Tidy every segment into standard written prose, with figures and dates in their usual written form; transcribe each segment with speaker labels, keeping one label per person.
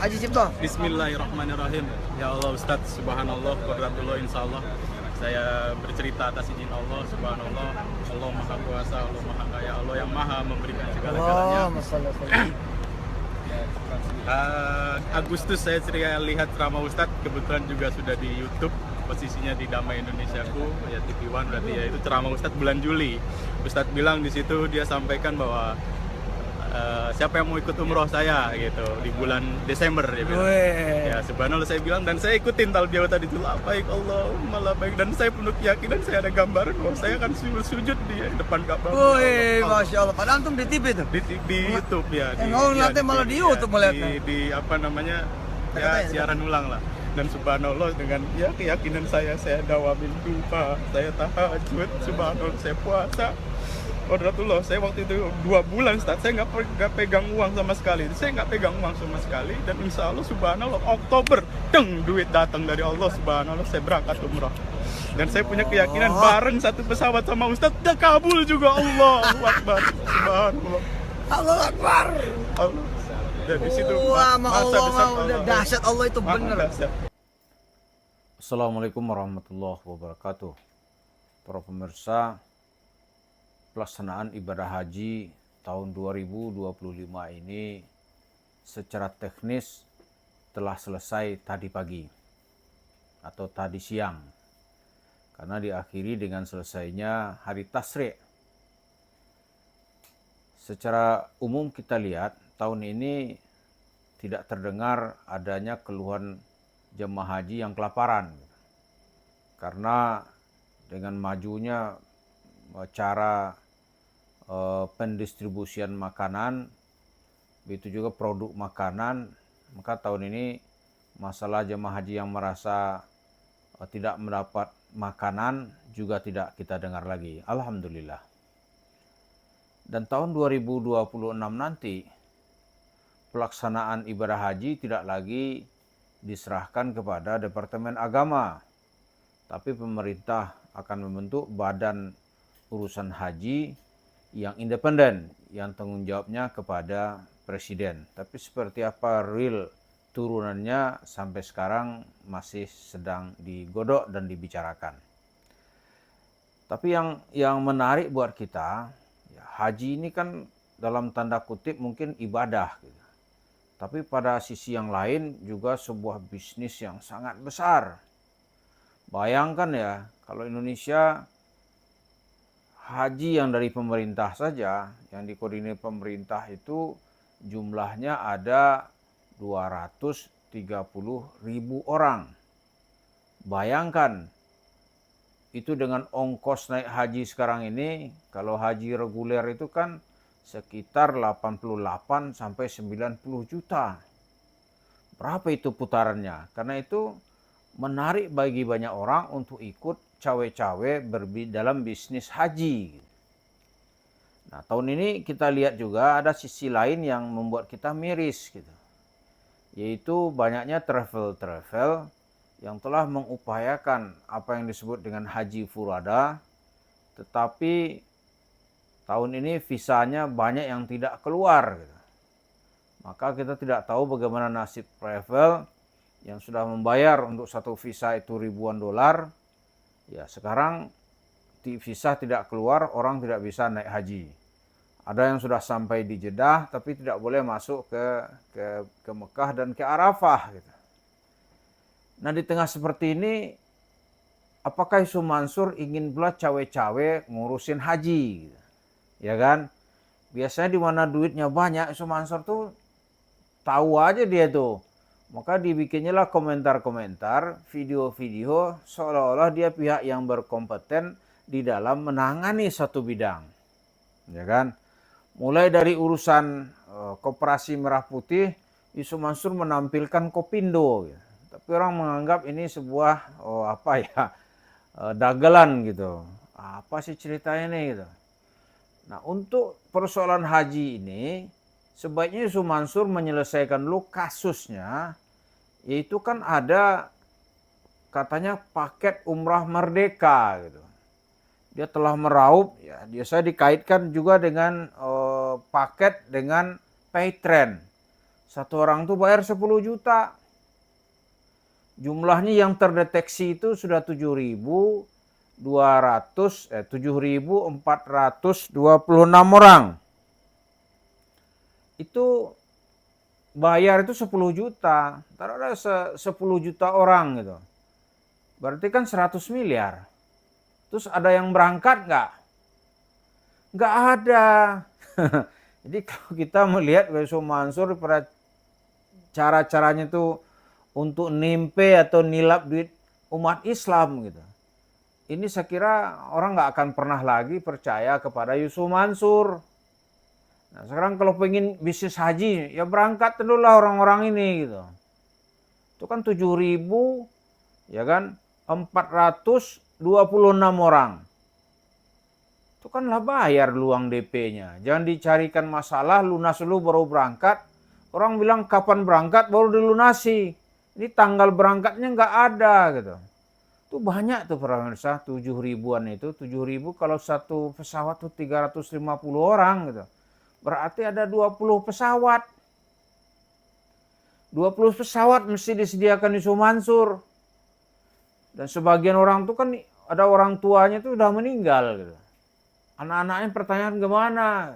Speaker 1: Haji Cipto.
Speaker 2: Bismillahirrahmanirrahim. Ya Allah Ustadz, subhanallah, qadratullah, insyaallah. Saya bercerita atas izin Allah, subhanallah. Allah Maha Kuasa, Allah Maha Kaya, Allah yang Maha memberikan segala-galanya. Agustus saya lihat ceramah Ustadz, kebetulan juga sudah di YouTube, posisinya di Damai Indonesiaku, ya TV One berarti ya, itu ceramah Ustadz bulan Juli. Ustadz bilang di situ, dia sampaikan bahwa siapa yang mau ikut umroh saya gitu di bulan Desember, dia bilang. Ya subhanallah, saya bilang, dan saya ikutin talbiyah tadi itu, baik Allah malah baik, dan saya penuh keyakinan, saya ada gambaran bahwa saya akan sujud di depan Ka'bah.
Speaker 1: Masya Allah. Padahal antum di TV tuh.
Speaker 2: Di YouTube ya.
Speaker 1: Nanti malah di YouTube melihatnya.
Speaker 2: Di apa namanya ya, siaran ulang lah. Dan subhanallah, dengan ya keyakinan saya dawamin duha, saya tahajud, subhanallah, saya puasa. Qadratullah, saya waktu itu 2 bulan Ustaz, saya nggak pegang uang sama sekali. Saya nggak pegang uang sama sekali, dan insya Allah subhanallah Oktober, duit datang dari Allah, subhanallah, saya berangkat umrah. Dan saya punya keyakinan bareng satu pesawat sama Ustaz, udah kabul juga. Allahu Akbar, subhanallah.
Speaker 1: Allahu Akbar.
Speaker 2: Allah. Dan di situ
Speaker 1: udah dahsyat Allah itu benar.
Speaker 3: Assalamualaikum warahmatullahi wabarakatuh. Para pemirsa, pelaksanaan ibadah haji tahun 2025 ini secara teknis telah selesai tadi pagi atau tadi siang, karena diakhiri dengan selesainya hari tasyrik. Secara umum kita lihat tahun ini tidak terdengar adanya keluhan jemaah haji yang kelaparan, karena dengan majunya cara pendistribusian makanan, begitu juga produk makanan, maka tahun ini masalah jemaah haji yang merasa tidak mendapat makanan juga tidak kita dengar lagi. Alhamdulillah. Dan tahun 2026 nanti pelaksanaan ibadah haji tidak lagi diserahkan kepada Departemen Agama, tapi pemerintah akan membentuk badan urusan haji yang independen, yang tanggung jawabnya kepada Presiden. Tapi seperti apa real turunannya sampai sekarang masih sedang digodok dan dibicarakan. Tapi yang menarik buat kita, ya, haji ini kan dalam tanda kutip mungkin ibadah gitu. Tapi pada sisi yang lain juga sebuah bisnis yang sangat besar. Bayangkan ya, kalau Indonesia haji yang dari pemerintah saja, yang dikoordinir pemerintah itu jumlahnya ada 230.000 orang. Bayangkan, itu dengan ongkos naik haji sekarang ini, kalau haji reguler itu kan sekitar 88 sampai 90 juta. Berapa itu putarannya? Karena itu menarik bagi banyak orang untuk ikut cawe-cawe dalam bisnis haji. Nah, tahun ini kita lihat juga ada sisi lain yang membuat kita miris gitu. Yaitu banyaknya travel yang telah mengupayakan apa yang disebut dengan haji furada, tetapi tahun ini visanya banyak yang tidak keluar gitu. Maka kita tidak tahu bagaimana nasib travel yang sudah membayar untuk satu visa itu ribuan dolar. Ya, sekarang visa tidak keluar, orang tidak bisa naik haji. Ada yang sudah sampai di Jeddah tapi tidak boleh masuk ke Mekah dan ke Arafah gitu. Nah, di tengah seperti ini, apakah Yusuf Mansur ingin pula cawe-cawe ngurusin haji gitu? Ya kan? Biasanya di mana duitnya banyak, Yusuf Mansur tuh tahu aja dia tuh. Maka dibikinnya lah komentar-komentar, video-video seolah-olah dia pihak yang berkompeten di dalam menangani satu bidang. Ya kan? Mulai dari urusan Koperasi Merah Putih, Yusuf Mansur menampilkan Kopindo. Ya. Tapi orang menganggap ini sebuah dagelan gitu. Apa sih ceritanya nih gitu. Nah, untuk persoalan haji ini, sebaiknya Yusuf Mansur menyelesaikan dulu kasusnya, yaitu kan ada katanya paket umrah merdeka gitu. Dia telah meraup, ya biasa dikaitkan juga dengan paket dengan Paytrend. Satu orang tuh bayar 10 juta. Jumlahnya yang terdeteksi itu sudah 7.426 orang. Itu bayar itu 10 juta. Taruh ada 10 juta orang gitu. Berarti kan 100 miliar. Terus ada yang berangkat nggak? Nggak ada. Jadi kalau kita melihat Yusuf Mansur pada cara-caranya itu untuk nimpe atau nilap duit umat Islam gitu. Ini saya kira orang nggak akan pernah lagi percaya kepada Yusuf Mansur. Nah sekarang kalau pengen bisnis haji, ya berangkat dulu lah orang-orang ini gitu. Itu kan 7.000, ya kan, 426 orang. Itu kan lah bayar luang DP-nya. Jangan dicarikan masalah, lunas dulu baru berangkat. Orang bilang kapan berangkat baru dilunasi. Ini tanggal berangkatnya nggak ada gitu. Itu banyak tuh para pemirsa, 7.000-an itu. 7.000 kalau satu pesawat tuh 350 orang gitu. Berarti ada 20 pesawat. 20 pesawat mesti disediakan Yusuf Mansur. Dan sebagian orang tuh kan ada orang tuanya tuh udah meninggal gitu. Anak-anaknya pertanyaan gimana?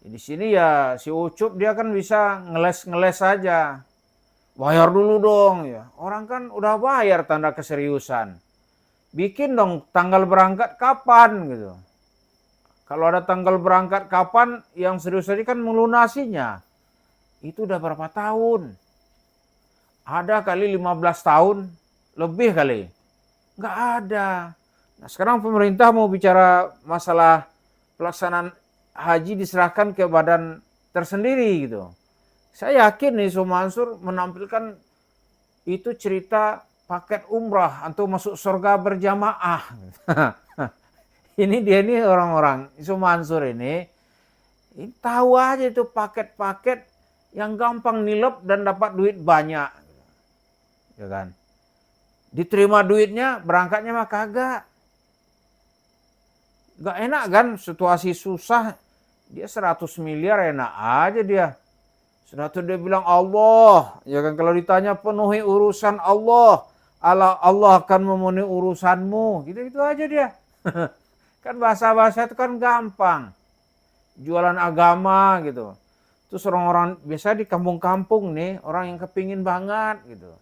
Speaker 3: Ya, di sini ya si Ucup dia kan bisa ngeles-ngeles saja. Bayar dulu dong ya. Orang kan udah bayar tanda keseriusan. Bikin dong tanggal berangkat kapan gitu. Kalau ada tanggal berangkat kapan, yang serius tadi kan melunasinya. Itu udah berapa tahun? Ada kali 15 tahun, lebih kali. Nggak ada. Nah sekarang pemerintah mau bicara masalah pelaksanaan haji diserahkan ke badan tersendiri gitu. Saya yakin nih Yusuf Mansur menampilkan itu cerita paket umrah atau masuk surga berjamaah. Ini dia nih orang-orang Yusuf Mansur ini tahu aja itu paket-paket yang gampang nilep dan dapat duit banyak. Ya kan? Diterima duitnya, berangkatnya mah kagak. Gak enak kan, situasi susah, dia 100 miliar enak aja dia. Sudah tuh dia bilang Allah, ya kan, kalau ditanya penuhi urusan Allah, Allah akan memenuhi urusanmu, gitu-gitu aja dia. Kan bahasa-bahasa itu kan gampang. Jualan agama gitu. Terus orang-orang biasa di kampung-kampung nih, orang yang kepingin banget gitu.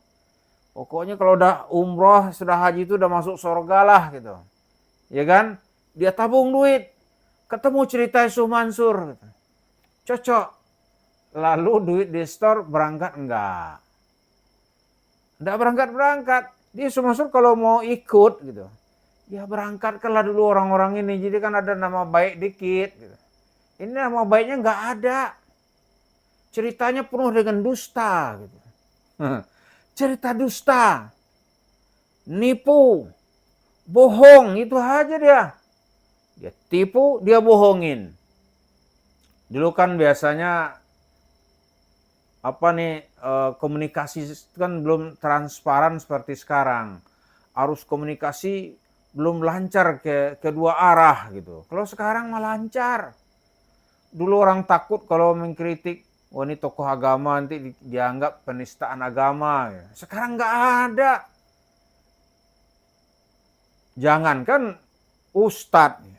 Speaker 3: Pokoknya kalau udah umroh, sudah haji itu udah masuk surga lah gitu. Ya kan? Dia tabung duit. Ketemu cerita Yusuf Mansur. Gitu. Cocok. Lalu duit di store berangkat enggak. Enggak berangkat-berangkat. Dia Yusuf Mansur kalau mau ikut gitu. Ya berangkatkanlah dulu orang-orang ini. Jadi kan ada nama baik dikit. Gitu. Ini nama baiknya enggak ada. Ceritanya penuh dengan dusta. Gitu. Cerita dusta. Nipu. Bohong. Itu aja dia. Dia tipu, dia bohongin. Dulu kan biasanya komunikasi kan belum transparan seperti sekarang. Arus komunikasi belum lancar ke kedua arah gitu. Kalau sekarang malah lancar. Dulu orang takut kalau mengkritik, wah ini tokoh agama nanti dianggap penistaan agama. Sekarang nggak ada. Jangankan ustadz.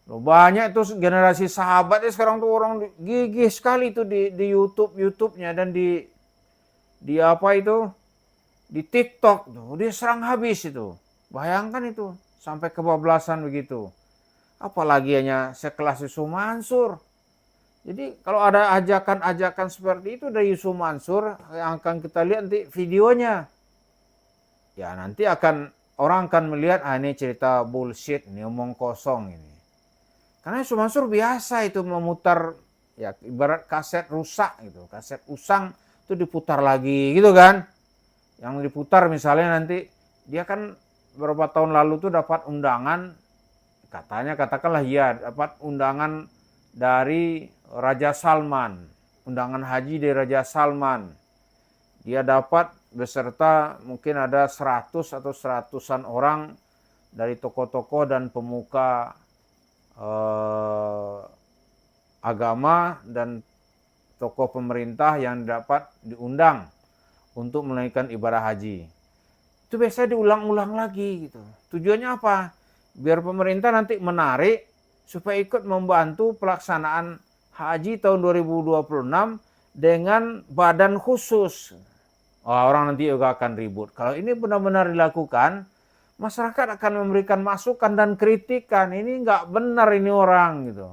Speaker 3: Banyak itu generasi sahabat sekarang tuh orang gigih sekali tuh di YouTube-nya dan di apa itu di TikTok tuh dia serang habis itu. Bayangkan itu sampai kebablasan begitu. Apalagi hanya sekelas Yusuf Mansur. Jadi kalau ada ajakan-ajakan seperti itu dari Yusuf Mansur yang akan kita lihat nanti videonya. Ya nanti orang akan melihat ini cerita bullshit, ini omong kosong ini. Karena Yusuf Mansur biasa itu memutar ya ibarat kaset rusak gitu, kaset usang itu diputar lagi gitu kan. Yang diputar misalnya nanti dia kan beberapa tahun lalu tuh dapat undangan, katakanlah ya dapat undangan dari Raja Salman, undangan haji dari Raja Salman. Dia dapat beserta mungkin ada 100 atau 100-an orang dari tokoh-tokoh dan pemuka agama dan tokoh pemerintah yang dapat diundang untuk menunaikan ibadah haji. Itu biasa diulang-ulang lagi gitu. Tujuannya apa? Biar pemerintah nanti menarik supaya ikut membantu pelaksanaan haji tahun 2026 dengan badan khusus. Orang nanti juga akan ribut. Kalau ini benar-benar dilakukan, masyarakat akan memberikan masukan dan kritikan. Ini nggak benar ini orang gitu.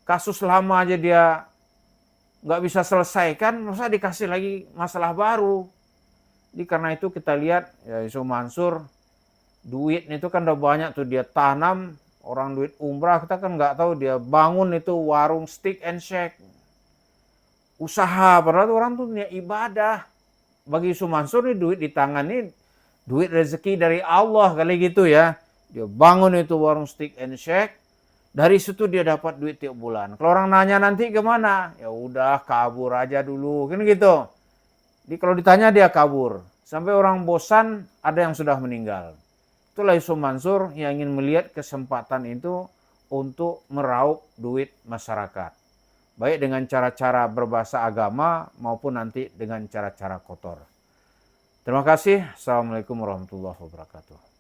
Speaker 3: Kasus lama aja dia nggak bisa selesaikan, masa dikasih lagi masalah baru. Jadi karena itu kita lihat ya Yusuf Mansur, duit itu kan udah banyak tuh dia tanam. Orang duit umrah kita kan nggak tahu, dia bangun itu warung steak and shake. Usaha, padahal orang tuh niat ibadah. Bagi Yusuf Mansur nih duit di tangan ini duit rezeki dari Allah kali gitu ya. Dia bangun itu warung steak and shake. Dari situ dia dapat duit tiap bulan. Kalau orang nanya nanti gimana? Ya udah kabur aja dulu, kan gitu. Jadi kalau ditanya dia kabur. Sampai orang bosan, ada yang sudah meninggal. Itulah Yusuf Mansur yang ingin melihat kesempatan itu untuk meraup duit masyarakat. Baik dengan cara-cara berbahasa agama maupun nanti dengan cara-cara kotor. Terima kasih. Assalamualaikum warahmatullahi wabarakatuh.